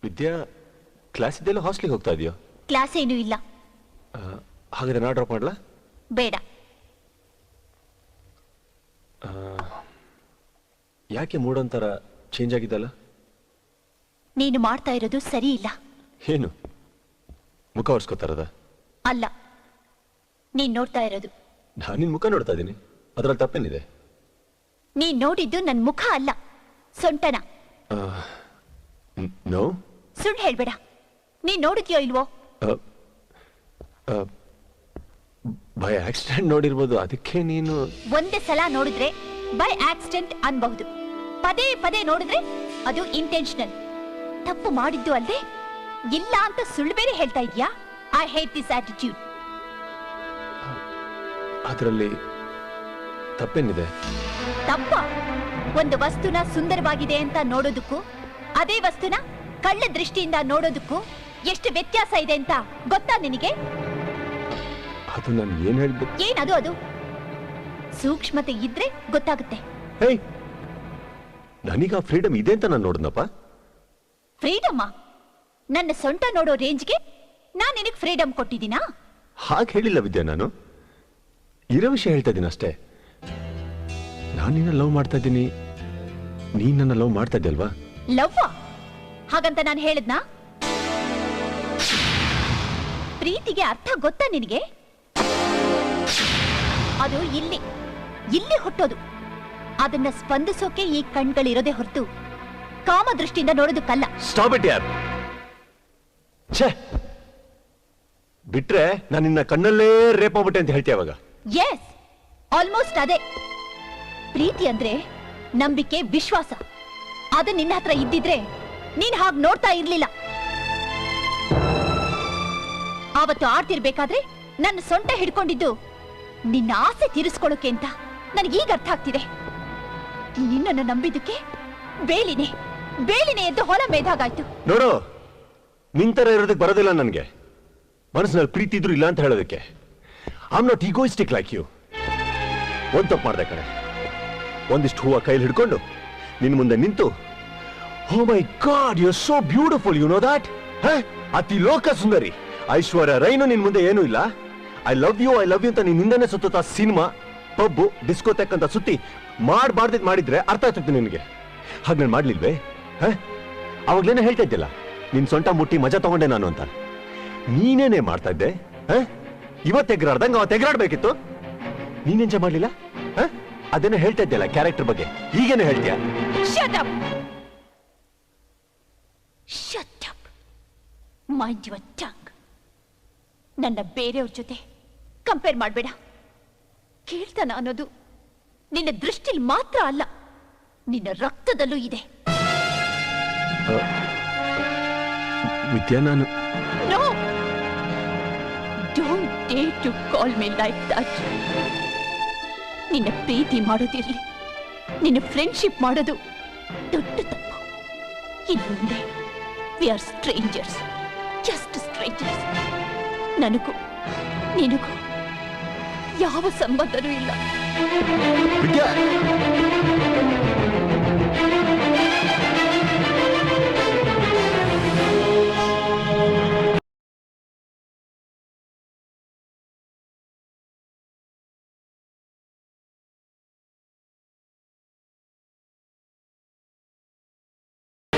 ವಿದ್ಯಾ class ಇದೆಲ್ಲ ಹಾಸ್ಟೆಲ್ಗೆ ಹೋಗ್ತಾ ಇದೆಯೋ? ಕ್ಲಾಸ್ ಏನೂ ಇಲ್ಲ. ಹಾಗಾದ್ರೆ ನಾ ಡ್ರಾಪ್ ಮಾಡಲಾ? ಬೇಡ. ಯಾಕೆ ಮೂಡೊಂಥರ ಚೇಂಜ್ ಆಗಿದ್ದಲ್ಲ? ನೀನು ಮಾಡ್ತಾ ಇರೋದು ಸರಿ ಇಲ್ಲ. ಏನು ಮುಖ ಒರೆಸ್ಕೋತಾರದ? ಅಲ್ಲ, ನೀನ್ ನೋಡ್ತಾ ಇರೋದು. ನಾನು ನಿನ್ ಮುಖ ನೋಡ್ತಾ ಇದ್ದೀನಿ, ಅದರಲ್ಲಿ ತಪ್ಪೇನಿದೆ? ನೀನ್ ನೋಡಿದ್ದು ನನ್ ಮುಖ ಅಲ್ಲ, ಸೊಂಟನ. ನೋ, ಸುಳ್ಳು ಹೇಳ್ಬೇಡ. ನೀನ್ ನೋಡಿದ್ಯೋ ಇಲ್ವೋ? ಬೈ ಆಕ್ಸಿಡೆಂಟ್ ನೋಡಿರ್ಬೋದು, ಅದಕ್ಕೆ ನೀನು ಒಂದೇ ಸಲ ನೋಡಿದ್ರೆ ಬೈ ಆಕ್ಸಿಡೆಂಟ್ ಅನ್ಬಹುದು, ಪದೇ ಪದೇ ನೋಡಿದ್ರೆ ಅದು ಇಂಟೆನ್ಷನಲ್. ತಪ್ಪು ಮಾಡಿದ್ದು ಅಲ್ಲದೆ ಇಲ್ಲ ಅಂತ ಸುಳ್ಳು ಬೇರೆ ಹೇಳ್ತಾ ಇದೀಯಾ? I hate this attitude. ಅದರಲ್ಲಿ ತಪ್ಪೇನಿದೆ? ತಪ್ಪ? ಒಂದು ವಸ್ತುನ ಸುಂದರವಾಗಿದೆ ಅಂತ ನೋಡೋದಕ್ಕೂ ಅದೇ ವಸ್ತುನ ಕಳ್ಳ ದೃಷ್ಟಿಯಿಂದ ನೋಡೋದಕ್ಕೂ ಎಷ್ಟು ವ್ಯತ್ಯಾಸ ಇದೆ ಅಂತ ಗೊತ್ತಾ ನಿನಗೆ? ಅದು ನಾನು ಏನ್ ಹೇಳ್ಬೇಕು? ಏನದು? ಅದು ಸೂಕ್ಷ್ಮತೆ ಇದ್ರೆ ಗೊತ್ತಾಗುತ್ತೆ. ನನಗ ಫ್ರೀಡಮ್ ಇದೆ ಅಂತ ನಾನು ನೋಡಿದ್ನಪ್ಪ. ಫ್ರೀಡಮ್? ನನ್ನ ಸೊಂಟ ನೋಡೋ ರೇಂಜ್ಗೆ ನಾನ್ ನಿನಗೆ ಫ್ರೀಡಮ್ ಕೊಟ್ಟಿದ್ದೀನಾ? ಹಾಗೆ ಹೇಳಿಲ್ಲ ವಿದ್ಯಾ, ನಾನು ಇರೋ ವಿಷಯ ಹೇಳ್ತಾ ಇದ್ದೀನಿ ಅಷ್ಟೇ. ನಾನು ನಿನ್ನ ಲವ್ ಮಾಡ್ತಾ ಇದ್ದೀನಿ, ನೀನ್ ನನ್ನ ಲವ್ ಮಾಡ್ತಾ ಇದ್ದಲ್ವಾ? ಲವ್ವಾ? ಹಾಗಂತ ನಾನು ಹೇಳಿದ್ನಾ? ಪ್ರೀತಿಗೆ ಅರ್ಥ ಗೊತ್ತಾ ನಿನಗೆ? ಅದು ಇಲ್ಲಿ ಇಲ್ಲಿ ಹುಟ್ಟೋದು. ಅದನ್ನ ಸ್ಪಂದಿಸೋಕೆ ಈ ಕಣ್ಗಳಿರೋದೇ ಹೊರತು ಕಾಮ ದೃಷ್ಟಿಯಿಂದ ನೋಡೋದಕ್ಕಲ್ಲ. ಸ್ಟಾಪ್ ಇಟ್ ಯಾರ್. ಛೇ, ಬಿಟ್ರೆ ನಾನು ನಿನ್ನ ಕಣ್ಣಲ್ಲೇ ರೇಪ್ ಆಗ್ಬಿಟ್ಟೆ ಅಂತ ಹೇಳ್ತೀಯ ಅವಾಗ? ಎಸ್, ಆಲ್ಮೋಸ್ಟ್ ಅದೇ. ಪ್ರೀತಿ ಅಂದ್ರೆ ನಂಬಿಕೆ, ವಿಶ್ವಾಸ. ಅದು ನಿನ್ನ ಹತ್ರ ಇದ್ದಿದ್ರೆ ನೀನ್ ಹಾಗೆ ನೋಡ್ತಾ ಇರ್ಲಿಲ್ಲ. ಆವತ್ತು ಆಡ್ತಿರ್ಬೇಕಾದ್ರೆ ನನ್ನ ಸೊಂಟ ಹಿಡ್ಕೊಂಡಿದ್ದು ನಿನ್ನ ಆಸೆ ತೀರಿಸ್ಕೊಳ್ಳೋಕೆ ಅಂತ ನನಗೀಗ ಅರ್ಥ ಆಗ್ತಿದೆ. ನಿನ್ನನ್ನು ನಂಬಿದ್ದಕ್ಕೆ ಬೇಲಿನೇ ಬೇಲಿನೇ ಎದ್ದು ಹೊಲ ಮೇದಾಗಾಯ್ತು. ನೋಡು, ನಿಂತರ ಇರೋದಕ್ಕೆ ಬರೋದಿಲ್ಲ ನನಗೆ. ಮನಸ್ಸಿನಲ್ಲಿ ಪ್ರೀತಿ ಇದ್ರು ಇಲ್ಲ ಅಂತ ಹೇಳೋದಕ್ಕೆ. I am not egoistic like you. ಒಂದ್ ತಪ್ಪು ಮಾಡ್ದೆ ಕಣೆ. ಒಂದಿಷ್ಟು ಹೂವ ಕೈಲಿ ಹಿಡ್ಕೊಂಡು ನಿನ್ ಮುಂದೆ ನಿಂತು, oh my god, you are so beautiful, you know that? ಅತಿ ಲೋಕ ಸುಂದರಿ ಐಶ್ವರ್ಯ ರೈನು ನಿನ್ ಮುಂದೆ ಏನೂ ಇಲ್ಲ. ಐ ಲವ್ ಯು ಅಂತ ನಿನ್ ಹಿಂದೆನೆ ಸುತ್ತ ಸಿನಿಮಾ, ಪಬ್ಬು, ಡಿಸ್ಕೋಟೆಕ್ ಅಂತ ಸುತ್ತಿ ಮಾಡಬಾರ್ದಿದ್ ಮಾಡಿದ್ರೆ ಅರ್ಥ ಆಗ್ತದೆ ನಿನಗೆ. ಹಾಗೆ ನಾನು ಮಾಡ್ಲಿಲ್ವೇ? ಅವಾಗ್ಲೇನೆ ಹೇಳ್ತಾ ಇದ್ದಿಲ್ಲ, ನಿನ್ ಸೊಂಟ ಮುಟ್ಟಿ ಮಜಾ ತಗೊಂಡೆ ನಾನು ಅಂತ. ನೀನೇನೇ ಮಾಡ್ತಾ ಇದ್ದೆ? ಇವತ್ತು ಎಗ್ರಾಡ್ದಂಗ ಅವತ್ತು ಎಗ್ರಾಡ್ಬೇಕಿತ್ತು. ನೀನ್ ಎಂಜಾಯ್ ಮಾಡ್ಲಿಲ್ಲ? ಅದೇನೋ ಹೇಳ್ತಾ ಇದ್ದಿಲ್ಲ ಕ್ಯಾರೆಕ್ಟರ್ ಬಗ್ಗೆ, ಈಗೇನೆ ಹೇಳ್ತೀಯ? Shut up! Shut up! Mind your tongue. ನನ್ನ ಬೇರೆಯವ್ರ ಜೊತೆ ಕಂಪೇರ್ ಮಾಡಬೇಡ. ಕೇಳ್ತಾನ ಅನ್ನೋದು ನಿನ್ನ ದೃಷ್ಟಿಲಿ ಮಾತ್ರ ಅಲ್ಲ, ನಿನ್ನ ರಕ್ತದಲ್ಲೂ ಇದೆ. ವಿದ್ಯಾ, ನಾನು No! Don't dare to call me like that. ನಿನ್ನ ಪ್ರೀತಿ ಮಾಡೋದಿರ್ಲಿ, ನಿನ್ನ ಫ್ರೆಂಡ್ಶಿಪ್ ಮಾಡೋದು ದೊಡ್ಡ ತಪ್ಪು. ಇನ್ನು ಮುಂದೆ we are stranger's, just stranger's. ನನಗೂ ನಿನಗೂ ಯಾವ ಸಂಬಂಧನೂ ಇಲ್ಲ. ವಿದ್ಯಾ,